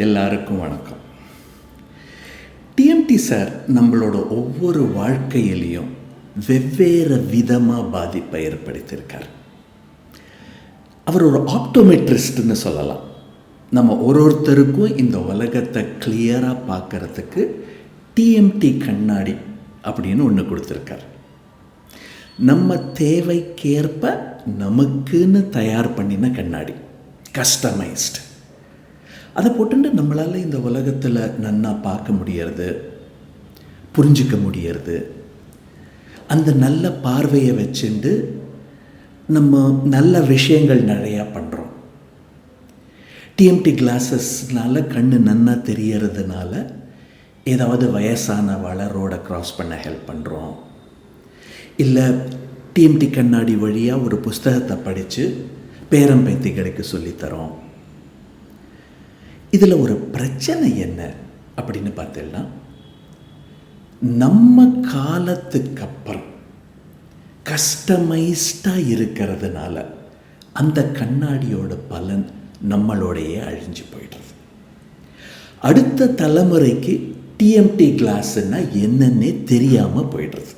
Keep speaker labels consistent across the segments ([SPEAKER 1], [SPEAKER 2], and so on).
[SPEAKER 1] எல்லாருக்கும் வணக்கம். TMT sir நம்மளோட ஒவ்வொரு வாழ்க்கையிலையும் வெவ்வேறு விதமாக பாதிப்பை ஏற்படுத்தியிருக்கார். அவர் ஒரு ஆப்டோமெட்ரிஸ்ட்னு சொல்லலாம். நம்ம ஒருத்தருக்கும் இந்த உலகத்தை கிளியராக பார்க்கறதுக்கு டிஎம்டி கண்ணாடி அப்படின்னு ஒன்று கொடுத்துருக்கார். நம்ம தேவைக்கேற்ப நமக்குன்னு தயார் பண்ணின கண்ணாடி, கஸ்டமைஸ்டு. அதை போட்டுட்டு நம்மளால் இந்த உலகத்தில் நன்னா பார்க்க முடியறது, புரிஞ்சிக்க முடியறது. அந்த நல்ல பார்வையை வச்சுட்டு நம்ம நல்ல விஷயங்கள் நிறையா பண்ணுறோம். டிஎம்டி கிளாஸஸ்னால கண்ணு நன்னா தெரியறதுனால ஏதாவது வயசானவளை ரோடை க்ராஸ் பண்ண ஹெல்ப் பண்ணுறோம். இல்லை டிஎம்டி கண்ணாடி வழியாக ஒரு புஸ்தகத்தை படித்து பேரம்பேத்திகளுக்கு சொல்லித்தரோம். இதில் ஒரு பிரச்சனை என்ன அப்படின்னு பார்த்தீங்கன்னா, நம்ம காலத்துக்கு அப்புறம் கஸ்டமைஸ்டாக இருக்கிறதுனால அந்த கண்ணாடியோட பலன் நம்மளோடையே அழிஞ்சு போயிடுறது. அடுத்த தலைமுறைக்கு டிஎம்டி கிளாஸ்ன்னா என்னன்னே தெரியாமல் போயிடுறது.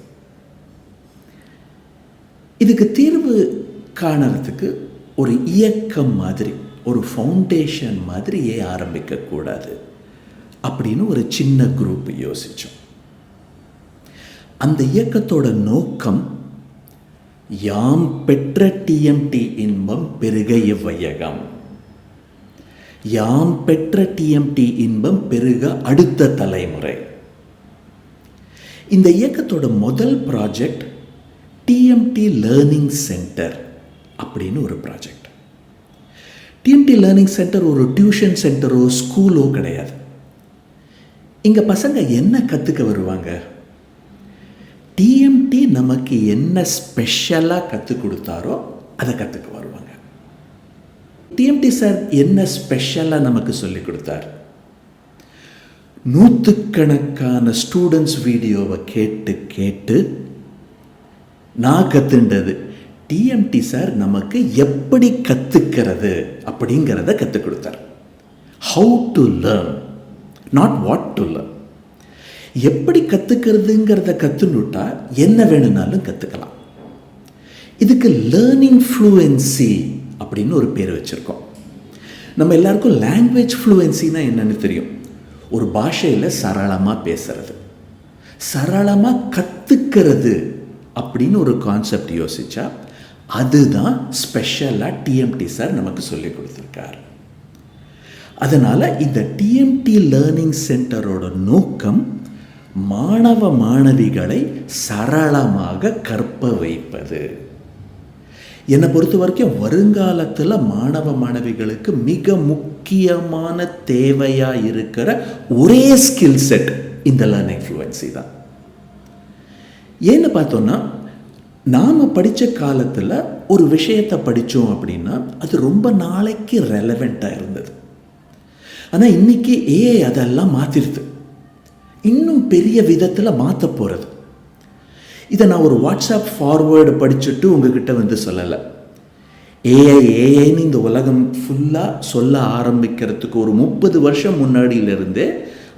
[SPEAKER 1] இதுக்கு தீர்வு காணறதுக்கு ஒரு இயக்கம் மாதிரி, ஒரு ஃபவுண்டேஷன் மாதிரியே ஆரம்பிக்கக்கூடாது அப்படின்னு ஒரு சின்ன குரூப் யோசித்தோம். அந்த இயக்கத்தோட நோக்கம், யாம் பெற்ற டிஎம்டி இன்பம் பெருக இவ்வையகம், யாம் பெற்ற டிஎம்டி இன்பம் பெருக அடுத்த தலைமுறை. இந்த இயக்கத்தோட முதல் ப்ராஜெக்ட் டிஎம்டி லேர்னிங் சென்டர் அப்படின்னு ஒரு ப்ராஜெக்ட். டிஎம்டி லேர்னிங் சென்டர் ஒரு டியூஷன் சென்டரோ ஸ்கூலோ கிடையாது. இங்கே பசங்க என்ன கற்றுக்க வருவாங்க? டிஎம்டி நமக்கு என்ன ஸ்பெஷலாக கற்றுக் கொடுத்தாரோ அதை கற்றுக்க வருவாங்க. டிஎம்டி சார் என்ன ஸ்பெஷலாக நமக்கு சொல்லி கொடுத்தார்? நூற்றுக்கணக்கான ஸ்டூடெண்ட்ஸ் வீடியோவை கேட்டு கேட்டு நான் கற்றுண்டது, டிஎம்டி சார் நமக்கு எப்படி கற்றுக்கிறது அப்படிங்கிறத கற்றுக் கொடுத்தார். How to learn, not what to learn. எப்படி கற்றுக்கிறதுங்கிறத கற்றுனுட்டா என்ன வேணும்னாலும் கற்றுக்கலாம். இதுக்கு லேர்னிங் ஃப்ளூயன்சி அப்படின்னு ஒரு பேர் வச்சுருக்கோம். நம்ம எல்லாருக்கும் லாங்குவேஜ் ஃப்ளூயன்சின்னா என்னன்னு தெரியும். ஒரு பாஷையில் சரளமாக பேசுறது, சரளமாக கற்றுக்கிறது அப்படின்னு ஒரு கான்செப்ட் யோசிச்சா அதுதான் ஸ்பெஷலாக டிஎம்டி சார் நமக்கு சொல்லி கொடுத்துருக்கார். அதனால் இந்த டிஎம்டி லேர்னிங் சென்டரோட நோக்கம் மாணவ மாணவிகளை சரளமாக கற்ப வைப்பது. என்னை பொறுத்த வரைக்கும் வருங்காலத்தில் மாணவ மாணவிகளுக்கு மிக முக்கியமான தேவையாக இருக்கிற ஒரே ஸ்கில் செட் இந்த லேர்னிங் ஃப்ளூயன்சி தான். ஏன்னு பார்த்தோன்னா, நாம் படித்த காலத்தில் ஒரு விஷயத்தை படித்தோம் அப்படின்னா அது ரொம்ப நாளைக்கு ரெலவெண்ட்டாக இருந்தது. ஆனால் இன்றைக்கி ஏஐ அதெல்லாம் மாற்றிடுது, இன்னும் பெரிய விதத்தில் மாற்ற போகிறது. இதை நான் ஒரு வாட்ஸ்அப் ஃபார்வேர்டு படிச்சுட்டு உங்ககிட்ட வந்து சொல்லலை. ஏஐன்னு இந்த உலகம் ஃபுல்லாக சொல்ல ஆரம்பிக்கிறதுக்கு ஒரு 30 வருஷம் முன்னாடியிலிருந்தே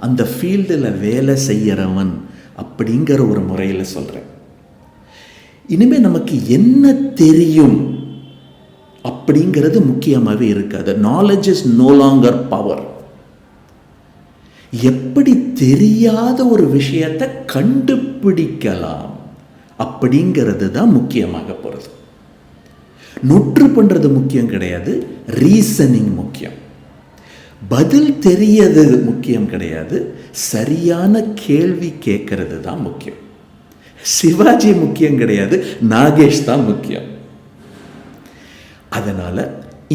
[SPEAKER 1] அந்த ஃபீல்டில் வேலை செய்கிறவன் அப்படிங்கிற ஒரு முறையில் சொல்கிறேன். இனிமேல் நமக்கு என்ன தெரியும் அப்படிங்கிறது முக்கியமாகவே இருக்காது. Knowledge is no longer power. எப்படி தெரியாத ஒரு விஷயத்தை கண்டுபிடிக்கலாம் அப்படிங்கிறது தான் முக்கியமாக போகிறது. நொற்று பண்ணுறது முக்கியம் கிடையாது, ரீசனிங் முக்கியம். பதில் தெரியது முக்கியம் கிடையாது, சரியான கேள்வி கேட்கறது தான் முக்கியம். சிவாஜி முக்கியம் கிடையாது, நாகேஷ் தான் முக்கியம். அதனால்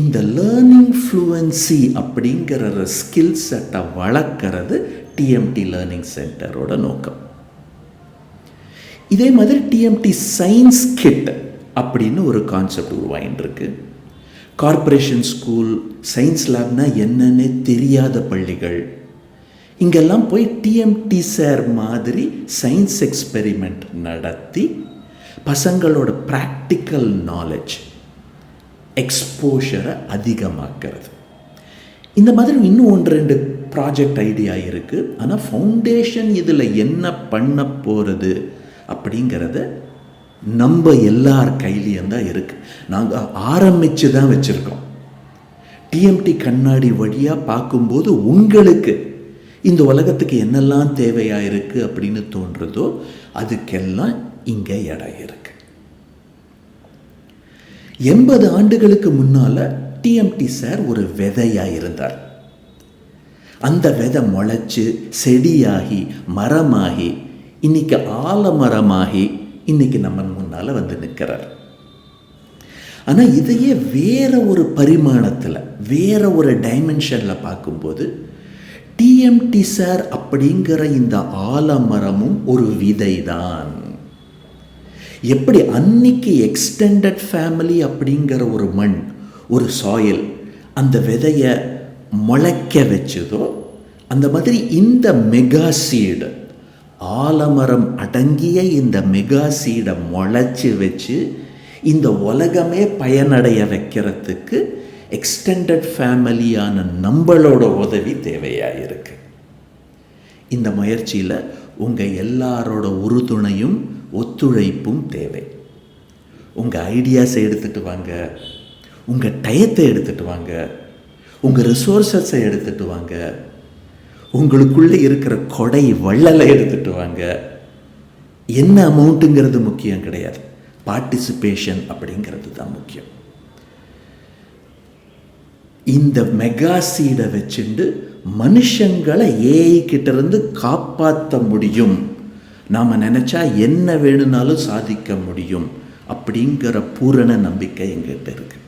[SPEAKER 1] இந்த லேர்னிங் ஃப்ளூயன்சி அப்படிங்கிற ஸ்கில் செட்டை வளர்க்கறது டிஎம்டி லேர்னிங் சென்டரோட நோக்கம். இதே மாதிரி டிஎம்டி சயின்ஸ் கிட் அப்படின்னு ஒரு கான்செப்ட் உருவாயின்னு இருக்கு. கார்ப்பரேஷன் ஸ்கூல், சயின்ஸ் லேப்னா என்னன்னே தெரியாத பள்ளிகள், இங்கெல்லாம் போய் டிஎம்டி சார் மாதிரி சயின்ஸ் எக்ஸ்பெரிமெண்ட் நடத்தி பசங்களோட ப்ராக்டிக்கல் நாலேஜ் எக்ஸ்போஷரை அதிகமாக்கிறது. இந்த மாதிரி இன்னும் 1-2 ப்ராஜெக்ட் ஐடியா இருக்குது, ஆனால் ஃபவுண்டேஷன் இதில் என்ன பண்ண போகிறது அப்படிங்கிறத நம்ம எல்லார் கையிலையும் தான் இருக்குது. நாங்கள் ஆரம்பித்து தான் வச்சுருக்கோம். டிஎம்டி கண்ணாடி வழியாக பார்க்கும்போது உங்களுக்கு இந்த உலகத்துக்கு என்னெல்லாம் தேவையாக இருக்குது அப்படின்னு தோன்றதோ அதுக்கெல்லாம் இங்கே இடம் இருக்கு. 80 ஆண்டுகளுக்கு முன்னால் டிஎம்டி சார் ஒரு விதையாக இருந்தார். அந்த விதை முளைச்சு செடியாகி மரமாகி இன்னைக்கு ஆலமரமாகி இன்னைக்கு நம்ம முன்னால் வந்து நிற்கிறார். ஆனால் இதையே வேற ஒரு பரிமாணத்தில் வேற ஒரு டைமென்ஷனில் பார்க்கும்போது டிஎம்டி சார் அப்படிங்கிற இந்த ஆலமரமும் ஒரு விதை தான். எப்படி அன்னைக்கு எக்ஸ்டெண்டட் ஃபேமிலி அப்படிங்கிற ஒரு மண், ஒரு சாயில் அந்த விதையை முளைக்க வச்சதோ, அந்த மாதிரி இந்த மெகா சீடு, ஆலமரம் அடங்கிய இந்த மெகா சீடை முளைச்சி வச்சு இந்த உலகமே பயனடைய வைக்கிறதுக்கு எக்ஸ்டெண்டட் ஃபேமிலியான நம்மளோட உதவி தேவையாக இருக்கு. இந்த முயற்சியில் உங்கள் எல்லாரோட உறுதுணையும் ஒத்துழைப்பும் தேவை. உங்கள் ஐடியாஸை எடுத்துகிட்டு வாங்க, உங்கள் டயத்தை எடுத்துகிட்டு வாங்க, உங்கள் ரிசோர்ஸஸை எடுத்துகிட்டு வாங்க, உங்களுக்குள்ளே இருக்கிற கொடை வள்ளலை எடுத்துகிட்டு வாங்க. என்ன அமௌண்ட்டுங்கிறது முக்கியம் கிடையாது, பார்ட்டிசிபேஷன் அப்படிங்கிறது தான் முக்கியம். இந்த மெகா சீடை வச்சுண்டு மனுஷங்களை ஏஐ கிட்ட இருந்து காப்பாற்ற முடியும், நாம் நினச்சா என்ன வேணும்னாலும் சாதிக்க முடியும் அப்படிங்கிற பூரண நம்பிக்கை எங்கிட்ட இருக்கு.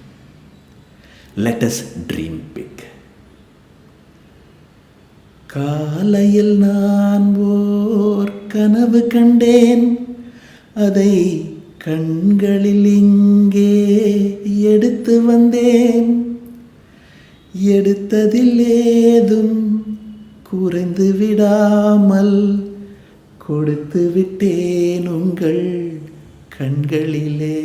[SPEAKER 1] Let us dream big. காலையில் நான் ஓர் கனவு கண்டேன், அதை கண்களில் இங்கே எடுத்து வந்தேன். எடுத்ததில் ஏதும் குறைந்து விடாமல் கொடுத்து விட்டேன் உங்கள் கண்களிலே.